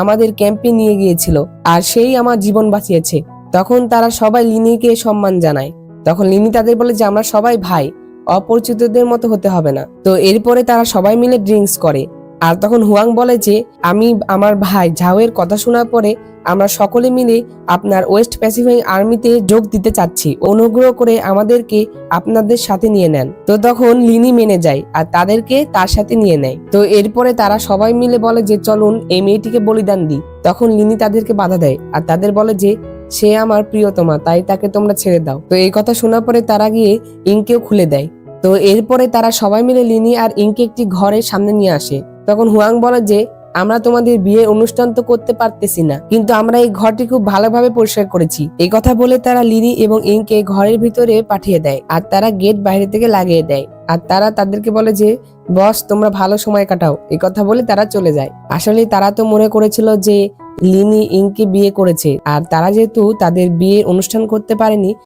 আমাদের ক্যাম্পে নিয়ে গিয়েছিল আর সেই আমার জীবন বাঁচিয়েছে। তখন তারা সবাই লিনিকে সম্মান জানায়। তখন লিনি তাদের বলে যে আমরা সবাই ভাই, অপরিচিতদের মতো হতে হবে না। তো এরপরে তারা সবাই মিলে ড্রিঙ্কস করে। আর তখন হুয়াং বলে যে আমি আমার ভাই ঝাওয়ের কথা শোনার পরে আমরা সকলে মিলে আপনার ওয়েস্ট প্যাসিফিক আর্মিতে যোগ দিতে চাচ্ছি, অনুগ্রহ করে আমাদেরকে আপনাদের সাথে নিয়ে নেন। তো তখন লিনি মেনে যায় আর তাদেরকে তার সাথে নিয়ে নেয়। তো এরপরে তারা সবাই মিলে বলে যে চলুন এই মেয়েটিকে বলিদান দিই। তখন লিনি তাদেরকে বাধা দেয় আর তাদের বলে যে সে আমার প্রিয়তমা, তাই তাকে তোমরা ছেড়ে দাও। তো এই কথা শোনার পরে তারা গিয়ে ইংকেও খুলে দেয়। তো এরপরে তারা সবাই মিলে লিনি আর ইংকে একটি ঘরের সামনে নিয়ে আসে। তখন হুয়াং বলে যে আমরা তোমাদের বিয়ের অনুষ্ঠান তো করতে পারতেছি না, কিন্তু আমরা এই ঘরটি খুব ভালোভাবে পরিষ্কার করেছি। এই কথা বলে তারা লিনি এবং ইংকে ঘরের ভিতরে পাঠিয়ে দেয় আর তারা গেট বাইরে থেকে লাগিয়ে দেয়। আর তারা তাদেরকে বলে যে বস তোমরা ভালো সময় কাটাও, এই কথা বলে তারা চলে যায়। আসলে তারা তো মনে করেছিল যে লিনি ইংকে বিয়ে করেছে, আর তারা যেহেতু তাদের বিয়ের অনুষ্ঠান করতে পারেনি